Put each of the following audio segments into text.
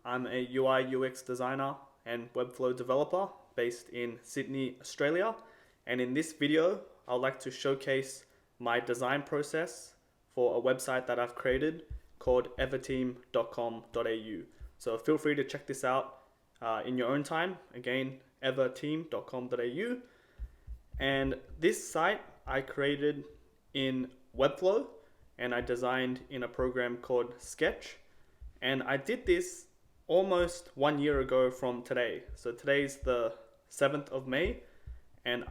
I'm a UI UX designer and Webflow developer based in Sydney, Australia. And in this video, I'd like to showcase my design process for a website that I've created called everteam.com.au. So feel free to check this out in your own time. Again, everteam.com.au. And this site I created in Webflow and I designed in a program called Sketch. And I did this almost 1 year ago from today. So today's the 7th of May, and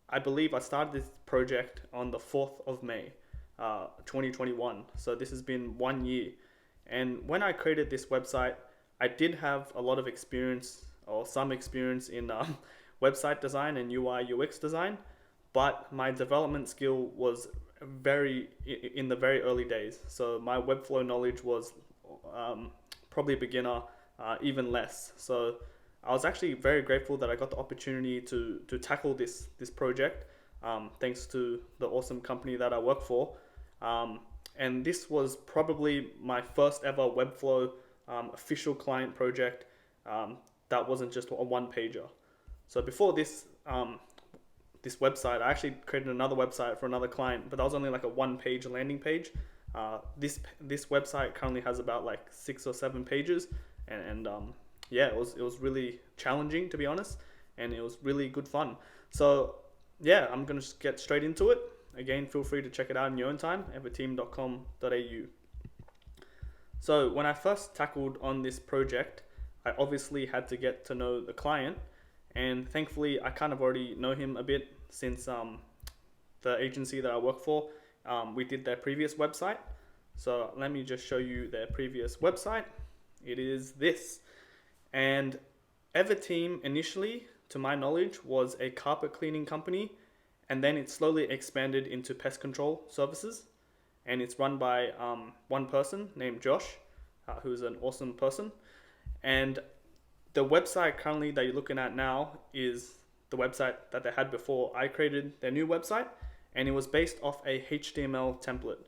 I believe I started this project on the 4th of May, 2021. So this has been 1 year. And when I created this website, I did have a lot of experience or some experience in website design and UI UX design, but my development skill was in the very early days. So my Webflow knowledge was probably beginner, even less. So I was actually very grateful that I got the opportunity to tackle this project, thanks to the awesome company that I work for. And this was probably my first ever Webflow official client project that wasn't just a one pager. So before this this website, I actually created another website for another client, but that was only like a 1-page landing page. This website currently has about like 6 or 7 pages, and yeah, it was really challenging, to be honest, and it was really good fun. So yeah, I'm gonna just get straight into it. Again, feel free to check it out in your own time, everteam.com.au. So when I first tackled on this project, I obviously had to get to know the client, and thankfully I kind of already know him a bit since the agency that I work for, we did their previous website. So let me just show you their previous website. It is this. And Everteam initially, to my knowledge, was a carpet cleaning company, and then it slowly expanded into pest control services. And it's run by one person named Josh, who's an awesome person. And the website currently that you're looking at now is the website that they had before I created their new website, and it was based off a HTML template.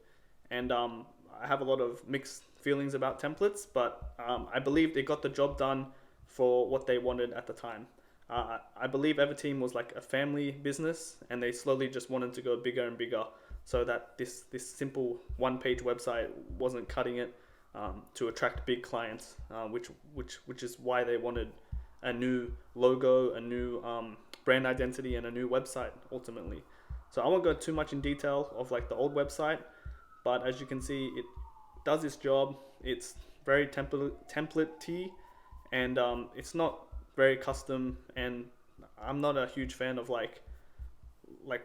And I have a lot of mixed feelings about templates, but I believe they got the job done for what they wanted at the time. I believe Everteam was like a family business, and they slowly just wanted to go bigger and bigger, so that this simple 1-page website wasn't cutting it to attract big clients, which is why they wanted a new logo, a new brand identity, and a new website ultimately. So I won't go too much in detail of like the old website, but as you can see, it does its job. It's very template-y, and it's not very custom, and I'm not a huge fan of like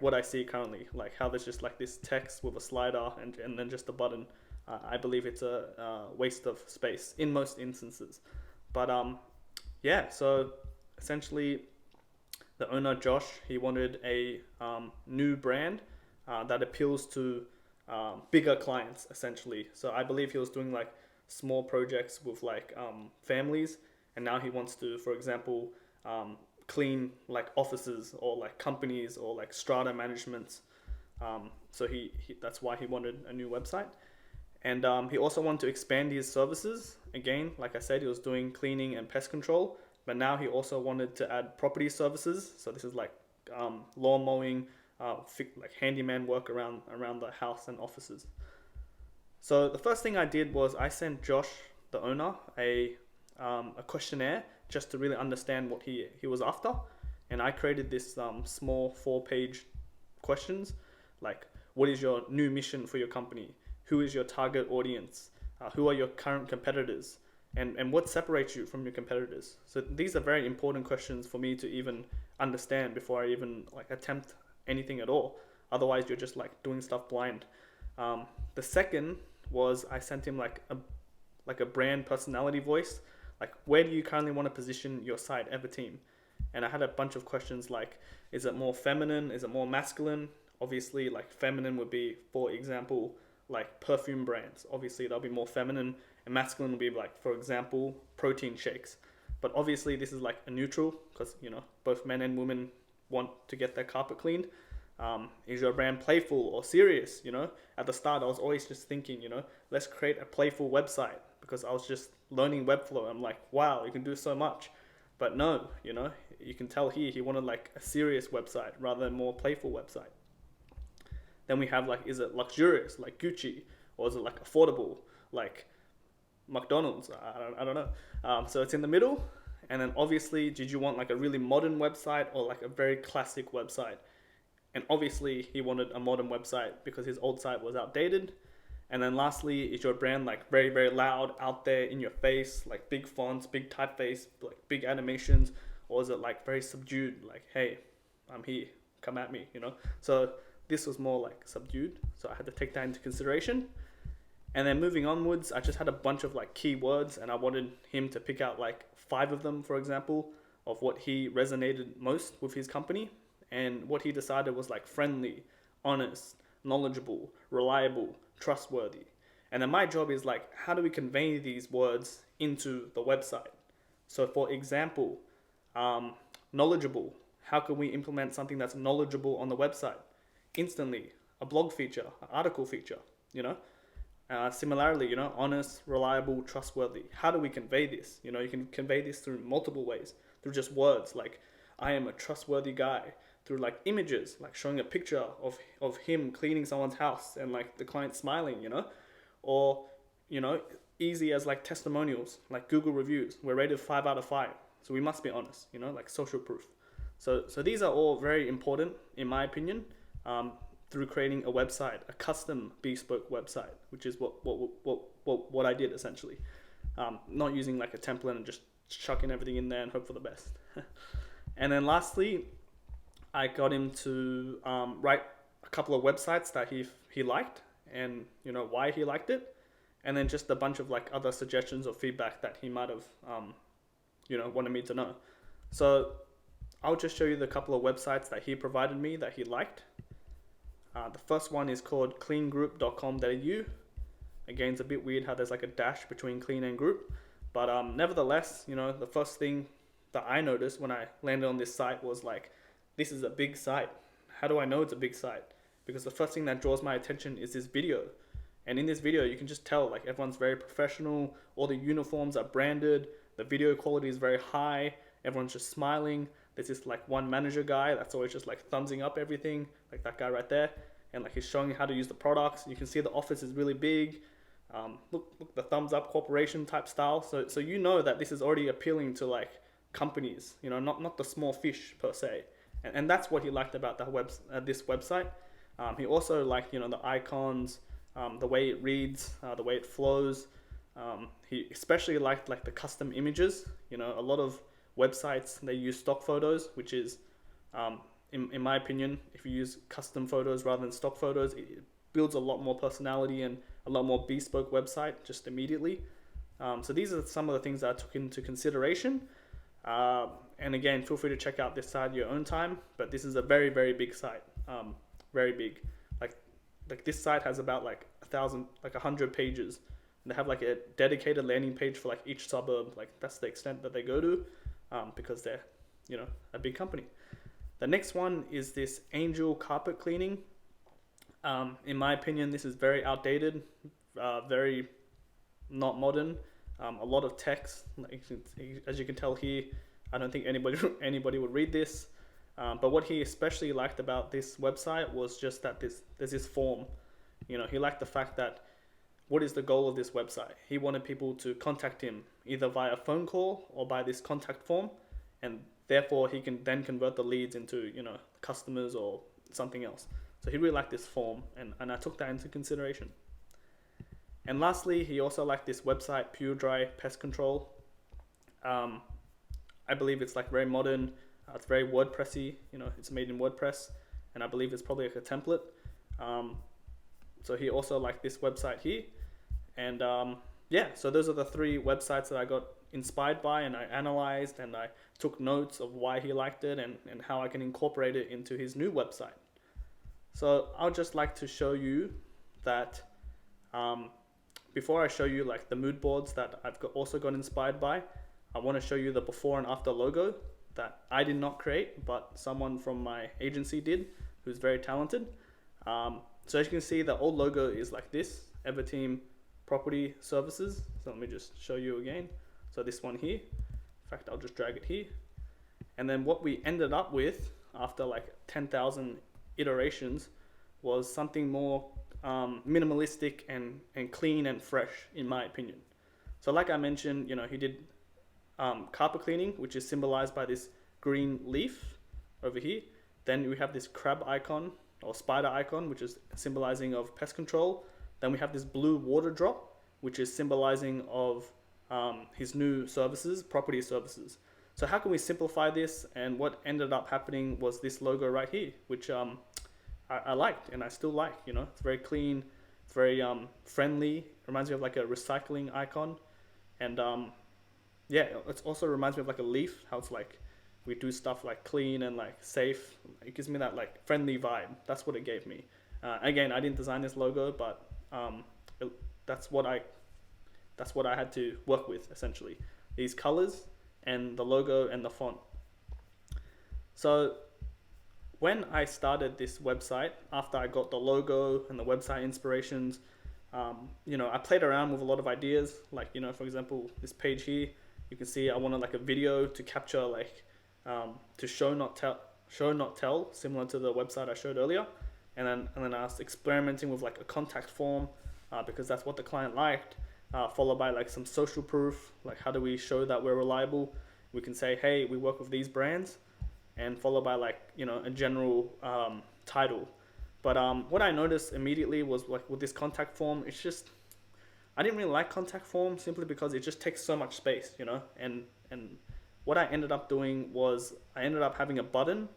what I see currently, like how there's just like this text with a slider and then just a button. I believe it's a waste of space in most instances. But yeah, so essentially the owner, Josh, he wanted a new brand that appeals to bigger clients, essentially. So I believe he was doing like small projects with like families, and now he wants to, for example, clean like offices or like companies or like strata managements. So he that's why he wanted a new website. And he also wanted to expand his services. Again, like I said, he was doing cleaning and pest control, but now he also wanted to add property services. So this is like lawn mowing, like handyman work around the house and offices. So the first thing I did was I sent Josh, the owner, a questionnaire just to really understand what he was after. And I created this small 4-page questions, like what is your new mission for your company? Who is your target audience? Who are your current competitors? And what separates you from your competitors? So these are very important questions for me to even understand before I even like attempt anything at all. Otherwise, you're just like doing stuff blind. The second was I sent him like a brand personality voice. Like, where do you currently want to position your site, Everteam? And I had a bunch of questions like, is it more feminine? Is it more masculine? Obviously, like feminine would be, for example, like perfume brands. Obviously, they'll be more feminine, and masculine will be like, for example, protein shakes. But obviously, this is like a neutral because, you know, both men and women want to get their carpet cleaned. Is your brand playful or serious? You know, at the start, I was always just thinking, you know, let's create a playful website because I was just learning Webflow. I'm like, wow, you can do so much. But no, you can tell here he wanted like a serious website rather than more playful website. Then we have like, is it luxurious like Gucci, or is it like affordable like McDonald's? I don't know. So it's in the middle. And then obviously, did you want like a really modern website or like a very classic website? And obviously he wanted a modern website because his old site was outdated. And then lastly, is your brand like very, very loud, out there in your face, like big fonts, big typeface, like big animations? Or is it like very subdued, like, hey, I'm here, come at me, So this was more like subdued. So I had to take that into consideration. And then moving onwards, I just had a bunch of like keywords, and I wanted him to pick out like 5 of them, for example, of what he resonated most with his company. And what he decided was like friendly, honest, knowledgeable, reliable, trustworthy. And then my job is like, how do we convey these words into the website? So for example, knowledgeable. How can we implement something that's knowledgeable on the website? Instantly, a blog feature, an article feature, Similarly, honest, reliable, trustworthy. How do we convey this? You can convey this through multiple ways, through just words like, I am a trustworthy guy, through like images, like showing a picture of him cleaning someone's house and like the client smiling, or, easy as like testimonials, like Google reviews. We're rated 5 out of 5. So we must be honest, like social proof. So these are all very important, in my opinion, through creating a website, a custom bespoke website, which is what I did essentially. Not using like a template and just chucking everything in there and hope for the best. And then lastly, I got him to write a couple of websites that he liked, and why he liked it, and then just a bunch of like other suggestions or feedback that he might have wanted me to know. So I'll just show you the couple of websites that he provided me that he liked. The first one is called cleangroup.com.au. Again, it's a bit weird how there's like a dash between clean and group, but nevertheless, the first thing that I noticed when I landed on this site was like, this is a big site. How do I know it's a big site? Because the first thing that draws my attention is this video. And in this video, you can just tell like everyone's very professional. All the uniforms are branded. The video quality is very high. Everyone's just smiling. There's this like one manager guy that's always just like thumbsing up everything, like that guy right there. And like he's showing you how to use the products. You can see the office is really big. Look, the thumbs up corporation type style. So that this is already appealing to like companies, not the small fish per se. And that's what he liked about this website. He also liked, the icons, the way it reads, the way it flows. He especially liked like the custom images. A lot of websites, they use stock photos, which is, in my opinion, if you use custom photos rather than stock photos, it builds a lot more personality and a lot more bespoke website just immediately. So these are some of the things that I took into consideration. And again, feel free to check out this site at your own time, but this is a very, very big site. Very big. Like this site has about like 100 pages. And they have like a dedicated landing page for like each suburb. Like that's the extent that they go to, because they're, a big company. The next one is this Angel Carpet Cleaning. In my opinion, this is very outdated, very not modern. A lot of text, as you can tell here. I don't think anybody would read this. But what he especially liked about this website was just that there's this form. He liked the fact that, what is the goal of this website? He wanted people to contact him either via phone call or by this contact form, and therefore he can then convert the leads into customers or something else. So he really liked this form, and I took that into consideration. And lastly, he also liked this website, Pure Dry Pest Control. I believe it's like very modern. It's very WordPressy. It's made in WordPress, and I believe it's probably like a template. So he also liked this website here. And so those are the 3 websites that I got inspired by, and I analyzed and I took notes of why he liked it and how I can incorporate it into his new website. So I'd just like to show you that before I show you like the mood boards that I've also got inspired by, I want to show you the before and after logo that I did not create, but someone from my agency did, who's very talented. So as you can see, the old logo is like this, Everteam property services. So let me just show you again. So this one here, in fact, I'll just drag it here. And then what we ended up with after like 10,000 iterations was something more minimalistic and clean and fresh, in my opinion. So like I mentioned, he did carpet cleaning, which is symbolized by this green leaf over here. Then we have this crab icon or spider icon, which is symbolizing of pest control. Then we have this blue water drop, which is symbolizing of his new services, property services. So how can we simplify this? And what ended up happening was this logo right here, which I liked and I still like. It's very clean, it's very friendly. It reminds me of like a recycling icon. And yeah, it also reminds me of like a leaf, how it's like we do stuff like clean and like safe. It gives me that like friendly vibe. That's what it gave me. Again, I didn't design this logo, but that's what I had to work with, essentially. These colors and the logo and the font. So when I started this website, after I got the logo and the website inspirations, I played around with a lot of ideas. Like, for example, this page here, you can see I wanted like a video to capture like, to show not tell, similar to the website I showed earlier. And then I was experimenting with like a contact form, because that's what the client liked, followed by like some social proof, like how do we show that we're reliable? We can say, hey, we work with these brands, and followed by like, a general title. But what I noticed immediately was like with this contact form, it's just, I didn't really like contact form simply because it just takes so much space, and what I ended up doing was I ended up having a button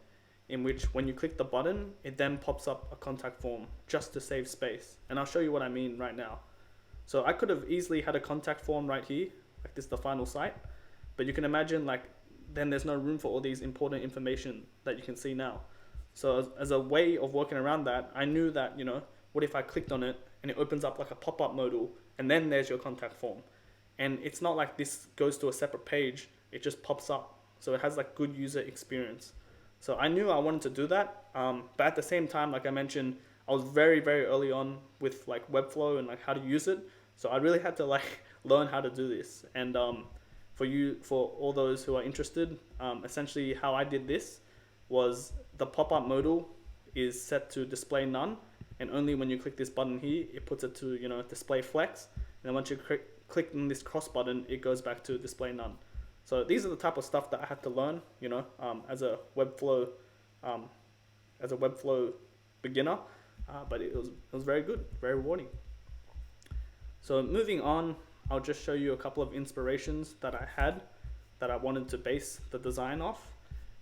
in which when you click the button, it then pops up a contact form just to save space. And I'll show you what I mean right now. So I could have easily had a contact form right here, like this is the final site, but you can imagine like then there's no room for all these important information that you can see now. So as a way of working around that, I knew that, what if I clicked on it and it opens up like a pop-up modal and then there's your contact form. And it's not like this goes to a separate page, it just pops up. So it has like good user experience. So I knew I wanted to do that. But at the same time, like I mentioned, I was very, very early on with like Webflow and like how to use it. So I really had to like learn how to do this. And for all those who are interested, essentially how I did this was the pop-up modal is set to display none. And only when you click this button here, it puts it to, display flex. And then once you click on this cross button, it goes back to display none. So these are the type of stuff that I had to learn, as a Webflow beginner, but it was very good, very rewarding. So moving on, I'll just show you a couple of inspirations that I had that I wanted to base the design off.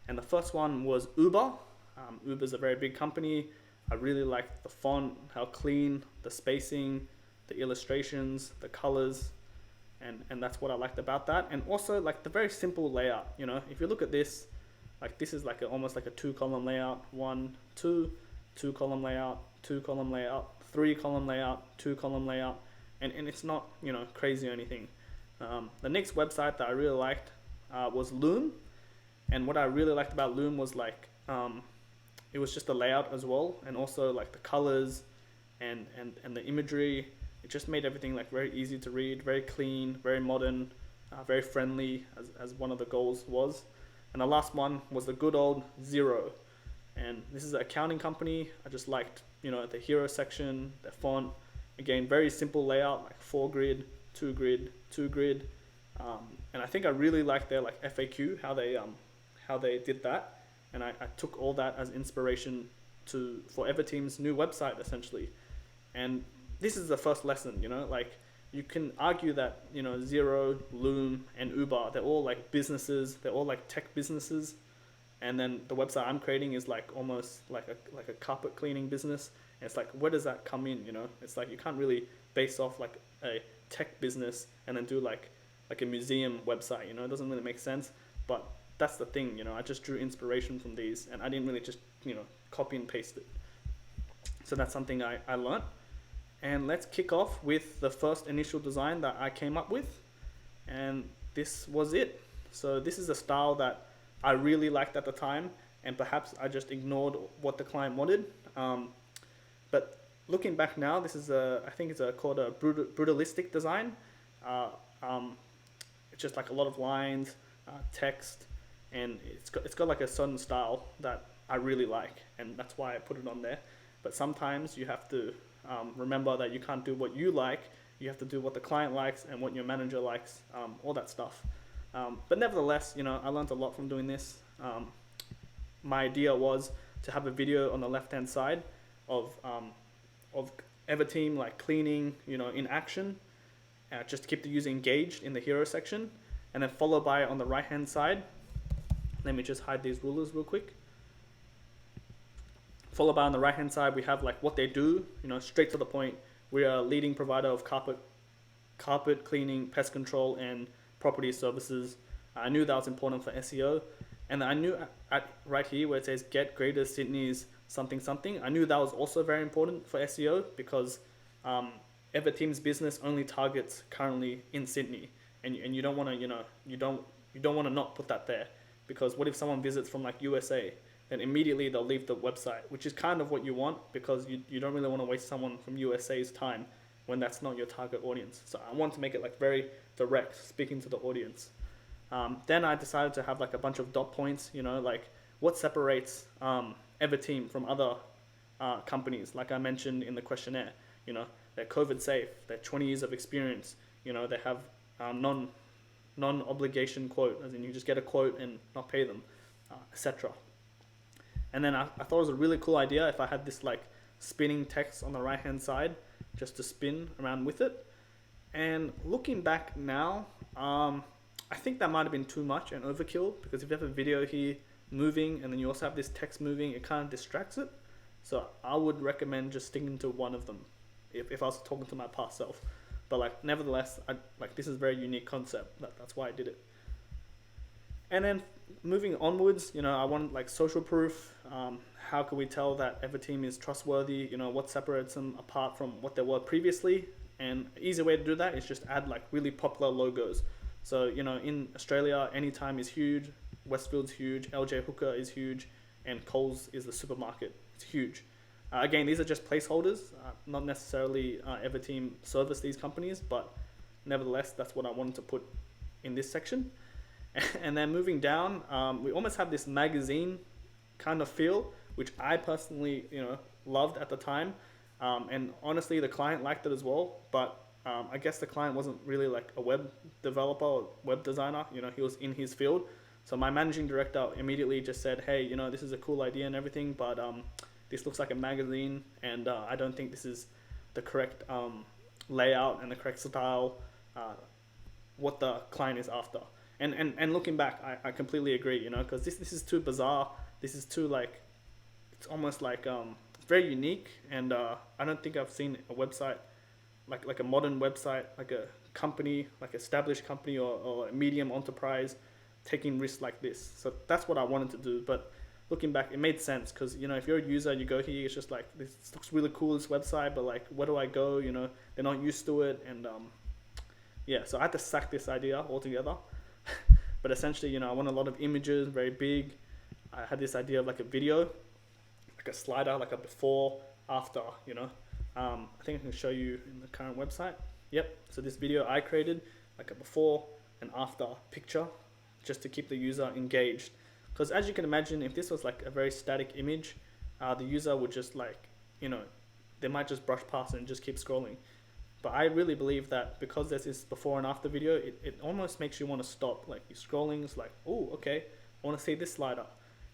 And the first one was Uber. Uber's a very big company. I really liked the font, how clean, the spacing, the illustrations, the colors. And that's what I liked about that. And also like the very simple layout, if you look at this, like this is like almost like a 2-column layout, 1, 2, 2-column layout, 2-column layout, 3-column layout, 2-column layout, and it's not, crazy or anything. The next website that I really liked was Loom. And what I really liked about Loom was like, it was just the layout as well, and also like the colors and the imagery. It just made everything like very easy to read, very clean, very modern, very friendly, as one of the goals was. And the last one was the good old Xero. And this is an accounting company. I just liked, the hero section, the font. Again, very simple layout, like 4 grid, 2 grid, 2 grid. And I think I really liked their like FAQ, how they did that. And I took all that as inspiration for Everteam's new website, essentially. And this is the first lesson, like you can argue that, Xero, Loom, and Uber, they're all like businesses, they're all like tech businesses. And then the website I'm creating is like almost like a carpet cleaning business. And it's like, where does that come in, It's like you can't really base off like a tech business and then do like a museum website, It doesn't really make sense. But that's the thing, I just drew inspiration from these and I didn't really just, copy and paste it. So that's something I learned. And let's kick off with the first initial design that I came up with. And this was it. So this is a style that I really liked at the time, and perhaps I just ignored what the client wanted. But looking back now, this is I think it's called a brutalistic design. Uh, um, it's just like a lot of lines, text, and it's got like a certain style that I really like, and that's why I put it on there. But sometimes you have to remember that you can't do what you like. You have to do what the client likes and what your manager likes, all that stuff. But nevertheless, I learned a lot from doing this. My idea was to have a video on the left-hand side of Everteam like cleaning, in action, just to keep the user engaged in the hero section, and then followed by on the right-hand side. Let me just hide these rulers real quick. Followed by on the right-hand side, we have like what they do, straight to the point. We are a leading provider of carpet cleaning, pest control, and property services. I knew that was important for SEO. And I knew right here where it says get Greater Sydney's something something, I knew that was also very important for SEO because Everteam's business only targets currently in Sydney, and you don't want to you don't want to not put that there, because what if someone visits from like USA, then immediately they'll leave the website, which is kind of what you want, because you don't really want to waste someone from USA's time when that's not your target audience. So I want to make it like very direct, speaking to the audience. Then I decided to have like a bunch of dot points, like what separates Everteam from other companies. Like I mentioned in the questionnaire, they're COVID safe, they're 20 years of experience, they have non-obligation quote, as in you just get a quote and not pay them, etc. And then I thought it was a really cool idea if I had this like spinning text on the right hand side just to spin around with it. And looking back now, I think that might have been too much and overkill, because if you have a video here moving and then you also have this text moving, it kind of distracts it. So I would recommend just sticking to one of them if I was talking to my past self. But like nevertheless, this is a very unique concept. That's why I did it. And then moving onwards, I wanted like social proof. How can we tell that Everteam is trustworthy? What separates them apart from what they were previously? And an easy way to do that is just add like really popular logos. So, in Australia, Anytime is huge, Westfield's huge, LJ Hooker is huge, and Coles is the supermarket. It's huge. Again, these are just placeholders, not necessarily Everteam service these companies, but nevertheless, that's what I wanted to put in this section. And then moving down, we almost have this magazine kind of feel, which I personally, loved at the time. And honestly, the client liked it as well, but I guess the client wasn't really like a web developer or web designer, he was in his field. So my managing director immediately just said, hey, this is a cool idea and everything, but this looks like a magazine, and I don't think this is the correct layout and the correct style, what the client is after. And looking back, I completely agree, because this is too bizarre. This is too like, it's almost like it's very unique, and I don't think I've seen a website like a modern website, like a company, like established company or a medium enterprise taking risks like this. So that's what I wanted to do. But looking back, it made sense, because if you're a user, you go here, it's just like, this looks really cool, this website, but like, where do I go? They're not used to it, and yeah. So I had to sack this idea altogether. But essentially, I want a lot of images, very big. I had this idea of like a video, like a slider, like a before, after, I think I can show you in the current website. Yep. So this video I created, like a before and after picture, just to keep the user engaged. Because as you can imagine, if this was like a very static image, the user would just like, they might just brush past and just keep scrolling. But I really believe that because there's this before and after video, it almost makes you want to stop. Like you're scrolling, it's like, oh, okay, I want to see this slider.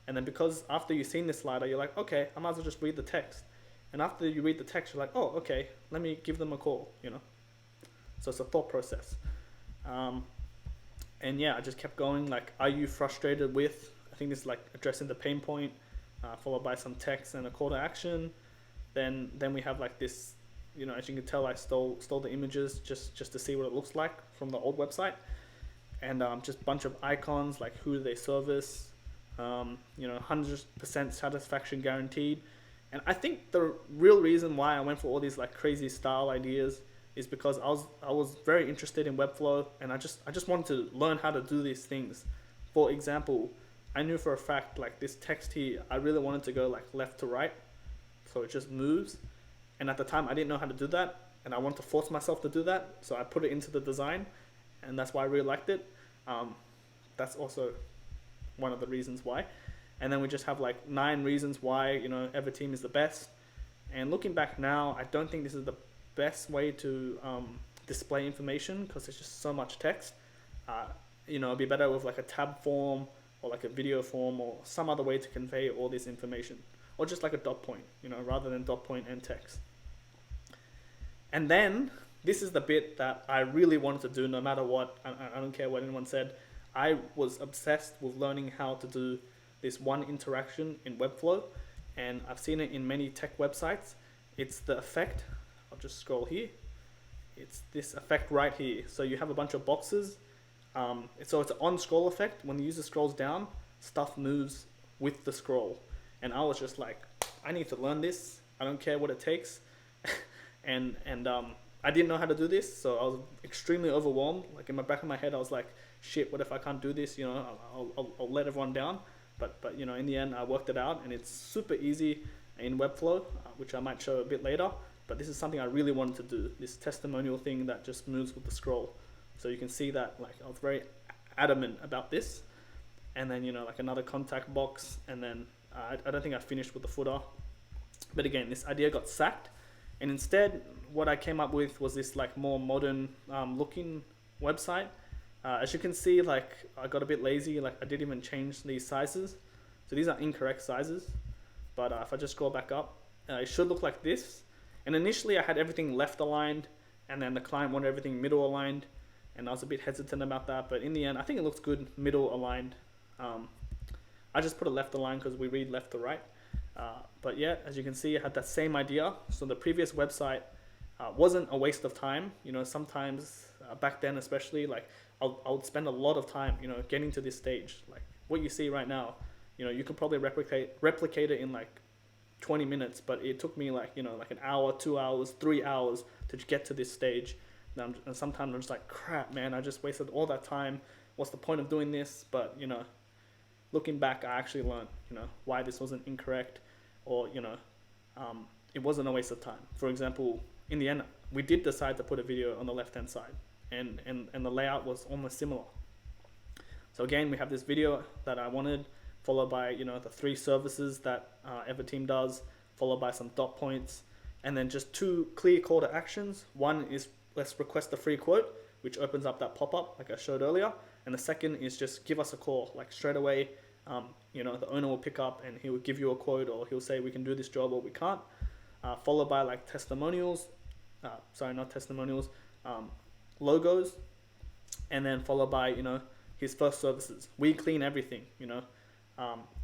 And then because after you've seen this slider, you're like, okay, I might as well just read the text. And after you read the text, you're like, oh, okay, let me give them a call, So it's a thought process. And yeah, I just kept going. Like, are you frustrated with, I think this is like addressing the pain point, followed by some text and a call to action. Then we have like this, as you can tell, I stole the images just to see what it looks like from the old website. And just a bunch of icons, like who do they service, 100% satisfaction guaranteed. And I think the real reason why I went for all these like crazy style ideas is because I was very interested in Webflow, and I just wanted to learn how to do these things. For example, I knew for a fact like this text here, I really wanted to go like left to right, so it just moves. And at the time, I didn't know how to do that, and I wanted to force myself to do that. So I put it into the design, and that's why I really liked it. That's also one of the reasons why. And then we just have like 9 reasons why, you know, Everteam is the best. And looking back now, I don't think this is the best way to display information because there's just so much text. You know, it'd be better with like a tab form or like a video form or some other way to convey all this information, or just like a dot point, you know, rather than dot point and text. And then this is the bit that I really wanted to do no matter what. I don't care what anyone said. I was obsessed with learning how to do this one interaction in Webflow, and I've seen it in many tech websites. It's the effect. I'll just scroll here. It's this effect right here. So you have a bunch of boxes. So it's an on-scroll effect. When the user scrolls down, stuff moves with the scroll. And I was just like, I need to learn this. I don't care what it takes. and I didn't know how to do this, so I was extremely overwhelmed. Like in the back of my head, I was like, shit, what if I can't do this? You know, I'll let everyone down. But you know, in the end, I worked it out, and it's super easy in Webflow, which I might show a bit later. But this is something I really wanted to do, this testimonial thing that just moves with the scroll. So you can see that like I was very adamant about this. And then, you know, like another contact box, and then I don't think I finished with the footer. But again, this idea got sacked, and instead what I came up with was this like more modern looking website. As you can see, like I got a bit lazy, like I didn't even change these sizes. So these are incorrect sizes. But if I just scroll back up, it should look like this. And initially I had everything left aligned, and then the client wanted everything middle aligned, and I was a bit hesitant about that. But in the end, I think it looks good middle aligned. I just put it left aligned because we read left to right. But yeah, as you can see, I had that same idea. So the previous website wasn't a waste of time. You know, sometimes back then especially, like I would spend a lot of time, you know, getting to this stage. Like what you see right now, you know, you could probably replicate it in like 20 minutes, but it took me like, you know, like an hour, 2 hours, 3 hours to get to this stage. And sometimes I'm just like, crap, man, I just wasted all that time. What's the point of doing this? But, you know, looking back, I actually learned, you know, why this wasn't incorrect, or, you know, it wasn't a waste of time. For example, in the end, we did decide to put a video on the left-hand side, and the layout was almost similar. So again, we have this video that I wanted, followed by, you know, the 3 services that Everteam does, followed by some dot points, and then just 2 clear call to actions. One is let's request a free quote, which opens up that pop-up like I showed earlier. And the second is just give us a call, like straight away. You know, the owner will pick up and he will give you a quote, or he'll say we can do this job or we can't. Followed by like testimonials, not testimonials, logos, and then followed by, you know, his first services. We clean everything, you know.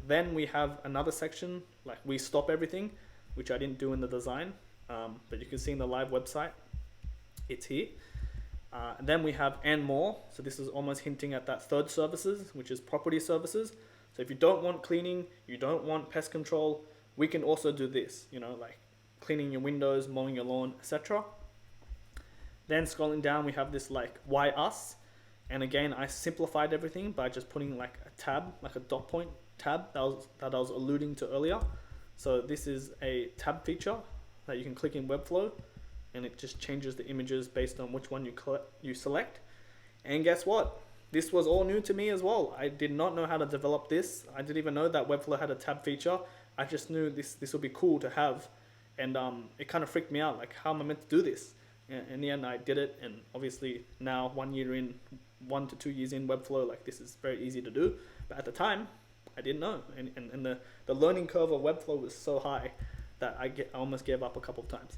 Then we have another section, like we stop everything, which I didn't do in the design, but you can see in the live website, it's here. Then we have and more. So this is almost hinting at that third services, which is property services. So if you don't want cleaning, you don't want pest control, we can also do this, you know, like cleaning your windows, mowing your lawn, etc. Then scrolling down, we have this like why us. And again, I simplified everything by just putting like a tab, like a dot point tab that I was alluding to earlier. So this is a tab feature that you can click in Webflow, and it just changes the images based on which one you select. And guess what? This was all new to me as well. I did not know how to develop this. I didn't even know that Webflow had a tab feature. I just knew this would be cool to have. And it kind of freaked me out, like how am I meant to do this? And in the end, I did it. And obviously now 1 year in, 1 to 2 years in Webflow, like this is very easy to do. But at the time, I didn't know. And the learning curve of Webflow was so high that I almost gave up a couple of times.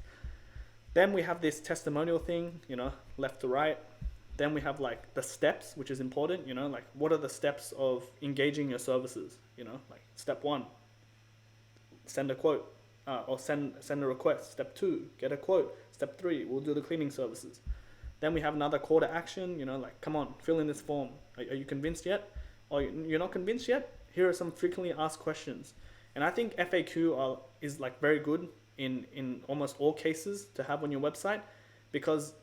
Then we have this testimonial thing, you know, left to right. Then we have like the steps, which is important, you know, like what are the steps of engaging your services, you know, like step 1, send a quote, or send a request. Step 2, get a quote. Step 3, we'll do the cleaning services. Then we have another call to action, you know, like come on, fill in this form. Are you convinced yet? Or you're not convinced yet? Here are some frequently asked questions. And I think FAQ is like very good in almost all cases to have on your website, because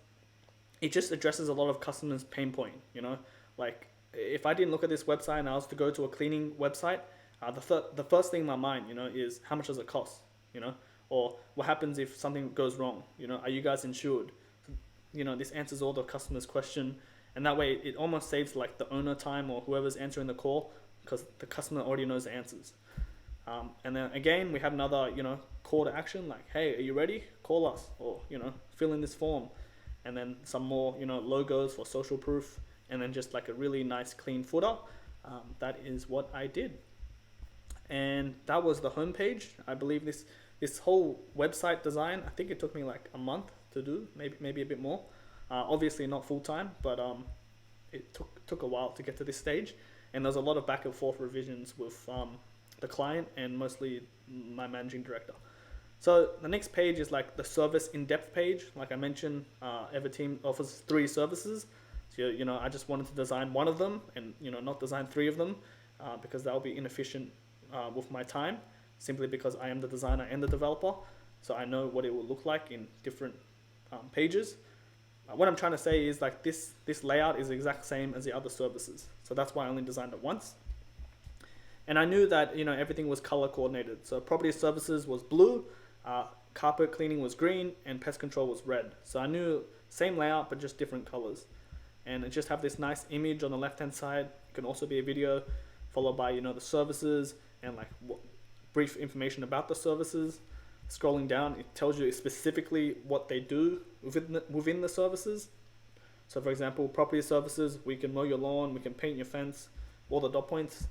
it just addresses a lot of customers' pain point, you know. Like if I didn't look at this website and I was to go to a cleaning website, the first thing in my mind, you know, is how much does it cost, you know, Or what happens if something goes wrong? Are you guys insured? This answers all the customer's question, and that way it almost saves like the owner time or whoever's answering the call, because the customer already knows the answers. And then again, we have another, call to action, like, hey, are you ready? Call us, or, fill in this form. And then some more, logos for social proof, and then just like a really nice clean footer. That is what I did. And that was the homepage. I believe this whole website design, I think it took me like a month to do, maybe a bit more. Obviously not full time, but it took a while to get to this stage. And there's a lot of back and forth revisions with the client and mostly my managing director. So the next page is like the service in-depth page. Like I mentioned, Everteam offers 3 services. So, I just wanted to design one of them and, not design 3 of them because that will be inefficient with my time, simply because I am the designer and the developer. So I know what it will look like in different pages. What I'm trying to say is like this layout is the exact same as the other services. So that's why I only designed it once. And I knew that, everything was color coordinated. So property services was blue, carpet cleaning was green, and pest control was red. So I knew same layout, but just different colors. And it just have this nice image on the left-hand side. It can also be a video followed by, the services and like brief information about the services. Scrolling down, it tells you specifically what they do within the services. So for example, property services, we can mow your lawn, we can paint your fence, all the dot points.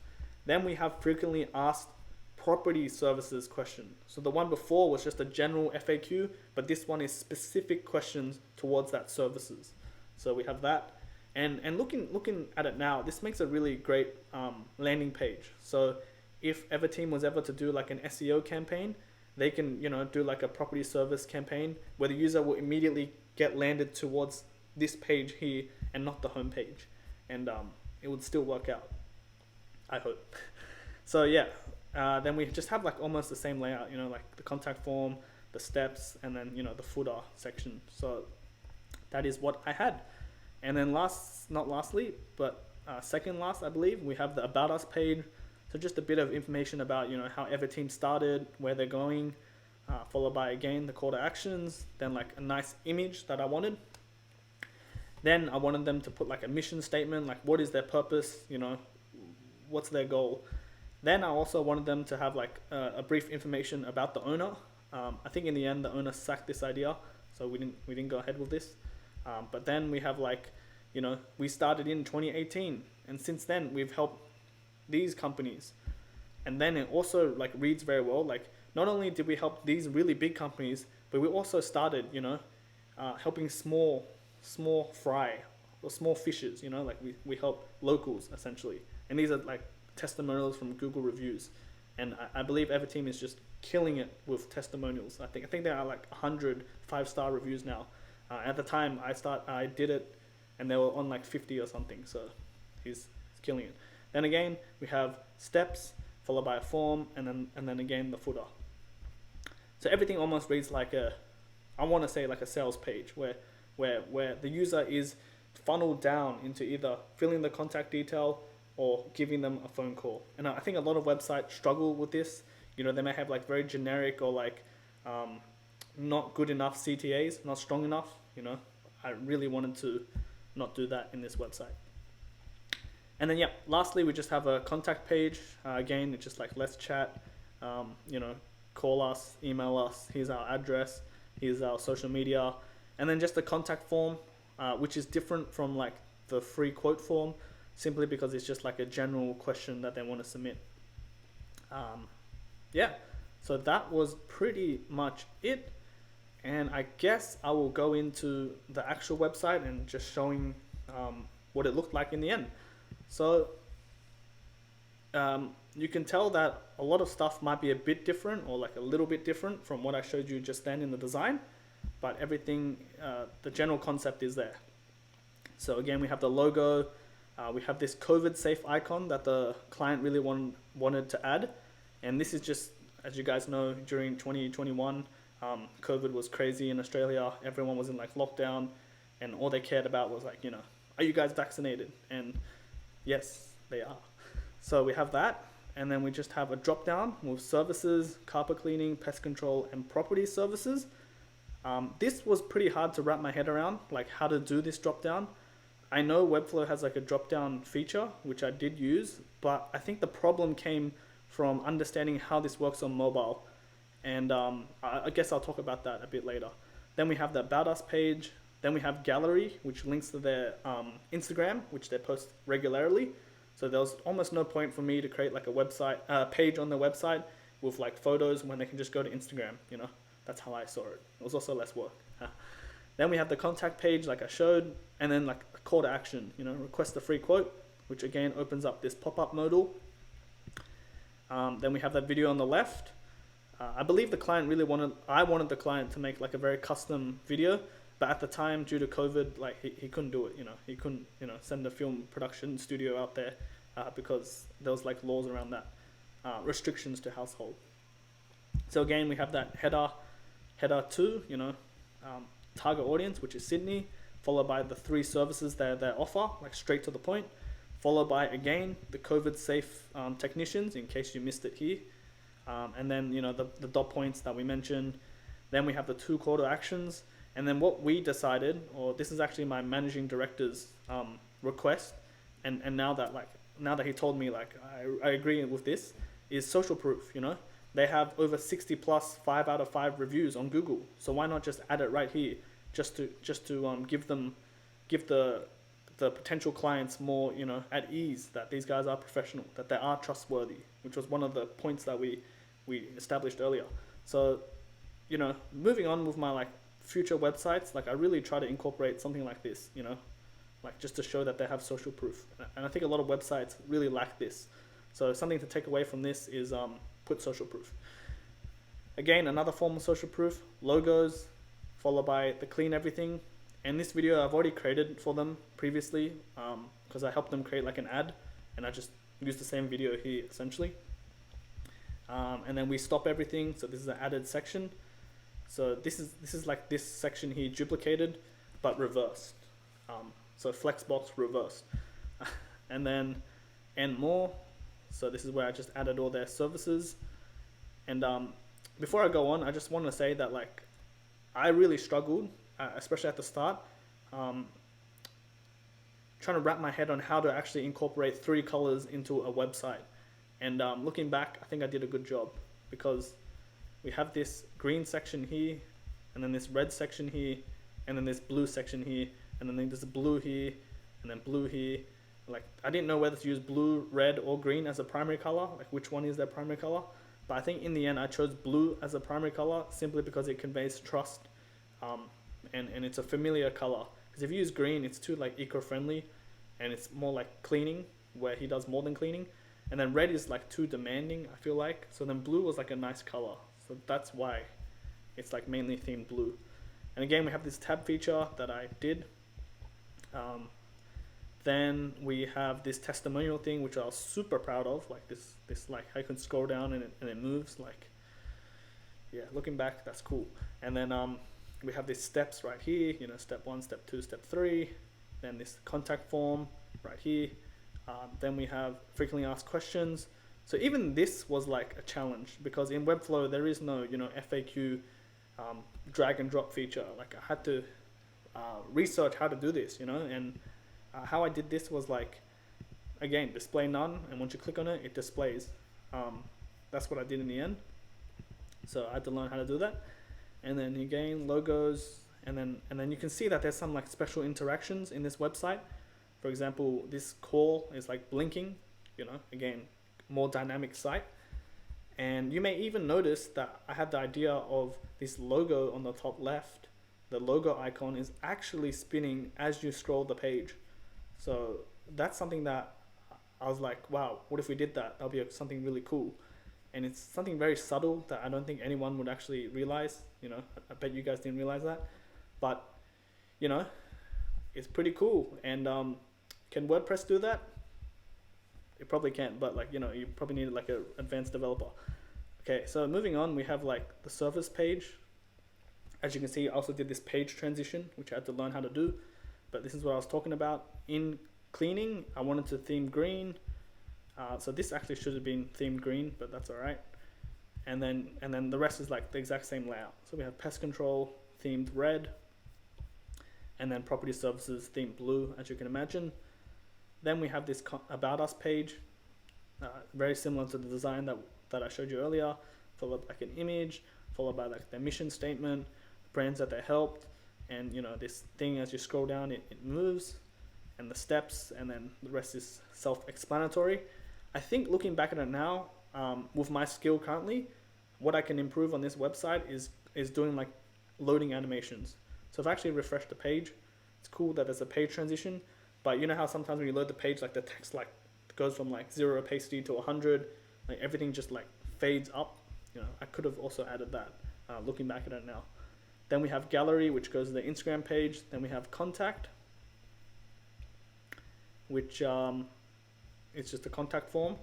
Then we have frequently asked property services question. So the one before was just a general FAQ, but this one is specific questions towards that services. So we have that. And looking at it now, this makes a really great landing page. So if Everteam was ever to do like an SEO campaign, they can, do like a property service campaign where the user will immediately get landed towards this page here and not the home page. And it would still work out, I hope. So yeah, then we just have like almost the same layout, like the contact form, the steps, and then, the footer section. So that is what I had. And then second last, I believe, we have the About Us page. So just a bit of information about, how Everteam started, where they're going, followed by, again, the call to actions, then like a nice image that I wanted. Then I wanted them to put like a mission statement, like what is their purpose, what's their goal. Then I also wanted them to have like a brief information about the owner. I think in the end, the owner sacked this idea, so we didn't go ahead with this. But then we have like, we started in 2018, and since then we've helped these companies. And then it also like reads very well. Like not only did we help these really big companies, but we also started, helping small fry or small fishes, like we help locals essentially. And these are like testimonials from Google reviews. And I believe Everteam is just killing it with testimonials. I think there are like 100 5-star reviews now. At the time I did it, and they were on like 50 or something. So he's killing it. Then again, we have steps followed by a form, and then again the footer. So everything almost reads like I want to say like a sales page where the user is funneled down into either filling the contact detail or giving them a phone call. And I think a lot of websites struggle with this. They may have like very generic or like not good enough CTAs, not strong enough. I really wanted to not do that in this website. And then, lastly, we just have a contact page. Again, it's just like, let's chat, call us, email us. Here's our address. Here's our social media. And then just a contact form, which is different from like the free quote form, simply because it's just like a general question that they want to submit. So that was pretty much it. And I guess I will go into the actual website and just showing what it looked like in the end. So you can tell that a lot of stuff might be a bit different or like a little bit different from what I showed you just then in the design, but everything, the general concept is there. So again, we have the logo, we have this COVID safe icon that the client really wanted to add. And this is just, as you guys know, during 2021, COVID was crazy in Australia. Everyone was in like lockdown, and all they cared about was like, are you guys vaccinated? And yes, they are. So we have that. and then we just have a drop down with services, carpet cleaning, pest control, and property services. This was pretty hard to wrap my head around, like how to do this drop down. I know Webflow has like a drop down feature, which I did use, but I think the problem came from understanding how this works on mobile. And I guess I'll talk about that a bit later. Then we have the About Us page. Then we have Gallery, which links to their Instagram, which they post regularly. So there was almost no point for me to create like a website page on the website with like photos when they can just go to Instagram, you know. That's how I saw it. It was also less work. Then we have the contact page like I showed, and then like a call to action, you know, request a free quote, which again opens up this pop-up modal. Then we have that video on the left. I believe the client really I wanted the client to make like a very custom video, but at the time, due to COVID, like he couldn't do it, you know. He couldn't, you know, send a film production studio out there because there was like laws around that, restrictions to household. So again, we have that header 2, you know, target audience, which is Sydney, followed by the 3 services they offer, like straight to the point, followed by, again, the COVID safe technicians, in case you missed it here. And then, you know, the dot points that we mentioned. Then we have the 2 call to actions. And then what we decided, or this is actually my managing director's request, and now that he told me, like, I agree with this, is social proof, you know. They have over 60 plus 5 out of 5 reviews on Google. So why not just add it right here, just to give the potential clients more, you know, at ease that these guys are professional, that they are trustworthy, which was one of the points that we established earlier. So, you know, moving on with my like future websites, like I really try to incorporate something like this, you know, like just to show that they have social proof. And I think a lot of websites really lack this. So something to take away from this is put social proof. Again, another form of social proof, logos, followed by the clean everything. And this video I've already created for them previously because I helped them create like an ad, and I just used the same video here essentially. And then we stop everything. So this is an added section. So this is like this section here duplicated but reversed. So flexbox reversed. And then and more. So this is where I just added all their services. And before I go on, I just want to say that like I really struggled, especially at the start, trying to wrap my head on how to actually incorporate 3 colors into a website. And looking back, I think I did a good job, because we have this green section here, and then this red section here, and then this blue section here, and then there's blue here, and then blue here. Like, I didn't know whether to use blue, red, or green as a primary color, like which one is their primary color. But I think in the end I chose blue as a primary color simply because it conveys trust, and it's a familiar color. Because if you use green, it's too like eco-friendly, and it's more like cleaning, where he does more than cleaning. And then red is like too demanding, I feel like. So then blue was like a nice color. So that's why it's like mainly themed blue. And again, we have this tab feature that I did. Then we have this testimonial thing, which I was super proud of. Like this like I can scroll down and it moves. Like, yeah, looking back, that's cool. And then we have these steps right here. You know, step 1, step 2, step 3. Then this contact form right here. Then we have frequently asked questions. So even this was like a challenge, because in Webflow there is no, you know, FAQ drag and drop feature. Like I had to research how to do this, you know. And how I did this was like, again, display none, and once you click on it, it displays. That's what I did in the end. So I had to learn how to do that. And then again, logos, and then you can see that there's some like special interactions in this website. For example, this call is like blinking, you know, again, more dynamic site. And you may even notice that I had the idea of this logo on the top left. The logo icon is actually spinning as you scroll the page. So that's something that I was like, wow, what if we did that? That'll be something really cool. And it's something very subtle that I don't think anyone would actually realize. You know, I bet you guys didn't realize that. But, you know, it's pretty cool. And can WordPress do that? It probably can, but like, you know, you probably need like an advanced developer. Okay, so moving on, we have like the service page. As you can see, I also did this page transition, which I had to learn how to do. But this is what I was talking about. In cleaning, I wanted to theme green. So this actually should have been themed green, but that's all right. And then the rest is like the exact same layout. So we have pest control themed red, and then property services themed blue, as you can imagine. Then we have this about us page, very similar to the design that I showed you earlier, followed by like an image, followed by like their mission statement, brands that they helped, and this thing as you scroll down it moves, and the steps, and then the rest is self-explanatory. I think looking back at it now, with my skill currently, what I can improve on this website is doing like loading animations. So if I actually refresh the page, it's cool that there's a page transition, but you know how sometimes when you load the page, like the text like goes from like 0 pasty to 100, like everything just like fades up. I could have also added that, looking back at it now. Then we have gallery, which goes to the Instagram page. Then we have contact, which it's just a contact form.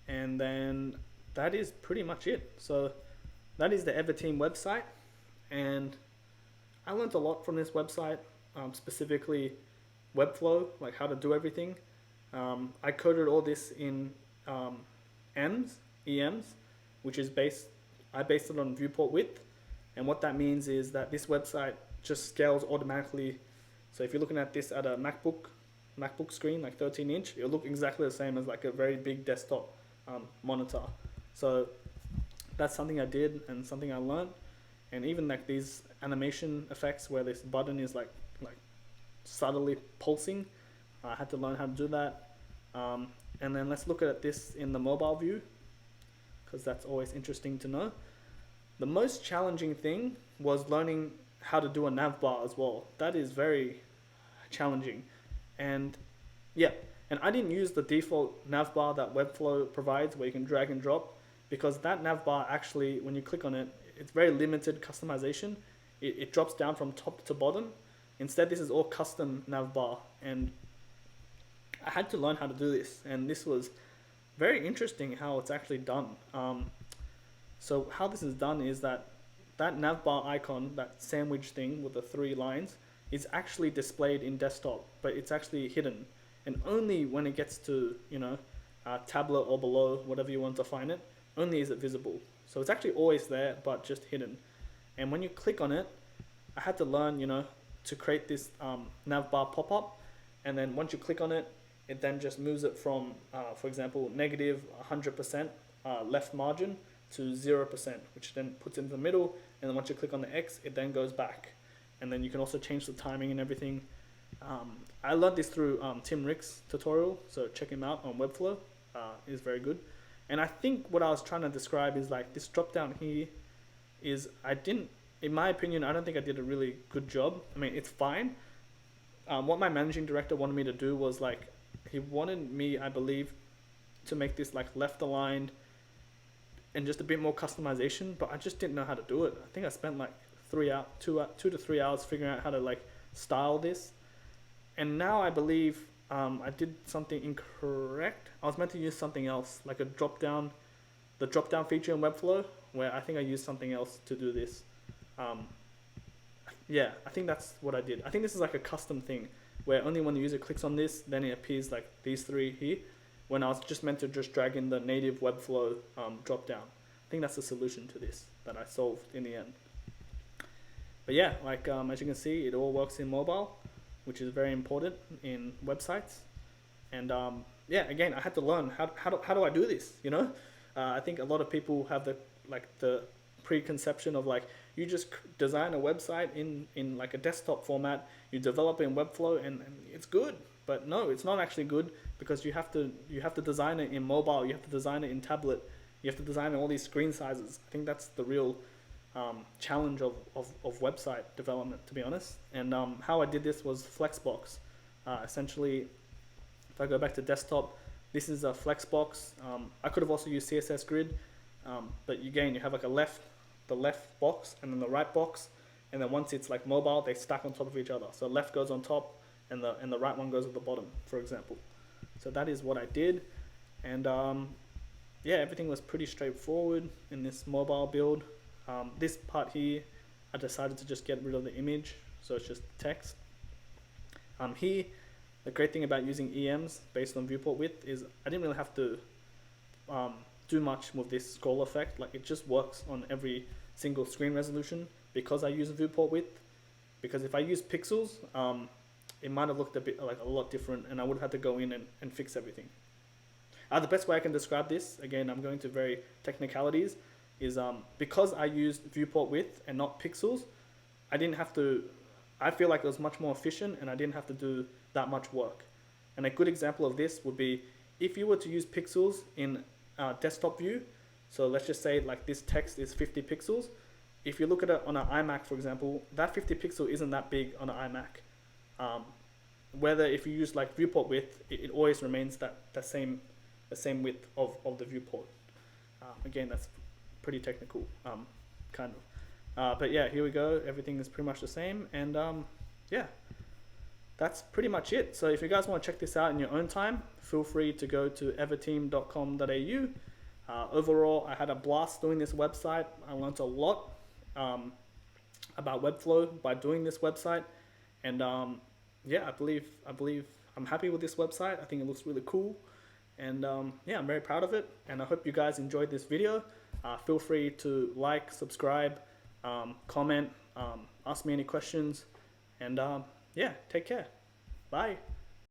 And then that is pretty much it. So that is the Everteam website, and I learned a lot from this website, specifically Webflow, like how to do everything. I coded all this in EMs, which is I based it on viewport width, and what that means is that this website just scales automatically. So if you're looking at this at a MacBook screen, like 13-inch, it'll look exactly the same as like a very big desktop monitor. So that's something I did and something I learned. And even like these animation effects where this button is like subtly pulsing, I had to learn how to do that. And then let's look at this in the mobile view, because that's always interesting to know. The most challenging thing was learning how to do a nav bar as well. That is very challenging. And yeah, and I didn't use the default nav bar that Webflow provides where you can drag and drop, because that nav bar actually, when you click on it, it's very limited customization. It drops down from top to bottom. Instead, this is all custom nav bar, and I had to learn how to do this, and this was very interesting how it's actually done. So how this is done is that nav bar icon, that sandwich thing with the 3 lines, is actually displayed in desktop, but it's actually hidden, and only when it gets to tablet or below, whatever you want to find it, only is it visible. So it's actually always there, but just hidden. And when you click on it, I had to learn to create this nav bar pop-up, and then once you click on it, it then just moves it from for example negative 100% left margin to 0%, which then puts it in the middle, and then once you click on the X, it then goes back. And then you can also change the timing and everything. I learned this through Tim Rick's tutorial, so check him out on Webflow. Is very good. And I think what I was trying to describe is like this drop down here is, in my opinion, I don't think I did a really good job. I mean, it's fine. What my managing director wanted me to do was like, he wanted me, I believe, to make this like left aligned and just a bit more customization, but I just didn't know how to do it. I think I spent like 2 to 3 hours figuring out how to like style this. And now I believe I did something incorrect. I was meant to use something else, like the drop down feature in Webflow, where I think I used something else to do this. Yeah, I think that's what I did. I think this is like a custom thing, where only when the user clicks on this, then it appears like these 3 here, when I was just meant to just drag in the native Webflow drop down. I think that's the solution to this that I solved in the end. But yeah, like as you can see, it all works in mobile, which is very important in websites. And yeah, again, I had to learn how do I do this, I think a lot of people have the preconception of like, you just design a website in like a desktop format, you develop it in Webflow, and it's good. But no, it's not actually good, because you have to design it in mobile, you have to design it in tablet, you have to design all these screen sizes. I think that's the real challenge of website development, to be honest. And how I did this was Flexbox. Essentially, if I go back to desktop, this is a Flexbox. I could have also used CSS Grid, but again, you have like the left box and then the right box, and then once it's like mobile, they stack on top of each other. So left goes on top, and the right one goes at the bottom, for example. So that is what I did, and yeah, everything was pretty straightforward in this mobile build. This part here, I decided to just get rid of the image, so it's just text. Here, The great thing about using EMs based on viewport width is I didn't really have to do much with this scroll effect. Like, it just works on every single screen resolution because I use a viewport width. Because if I use pixels, it might have looked a lot different, and I would have had to go in and fix everything. The best way I can describe this, again, I'm going to very technicalities, is because I used viewport width and not pixels, I feel like it was much more efficient and I didn't have to do that much work. And a good example of this would be if you were to use pixels in desktop view, so let's just say like this text is 50 pixels. If you look at it on an iMac, for example, that 50 pixel isn't that big on an iMac. Whether if you use like viewport width, it always remains the same width of the viewport. Again, that's pretty technical, kind of. But yeah, here we go. Everything is pretty much the same. And yeah, that's pretty much it. So if you guys want to check this out in your own time, feel free to go to everteam.com.au. Overall, I had a blast doing this website. I learned a lot about Webflow by doing this website. And yeah, I believe I'm happy with this website. I think it looks really cool. And yeah, I'm very proud of it. And I hope you guys enjoyed this video. Feel free to like, subscribe, comment, ask me any questions. And yeah, take care. Bye.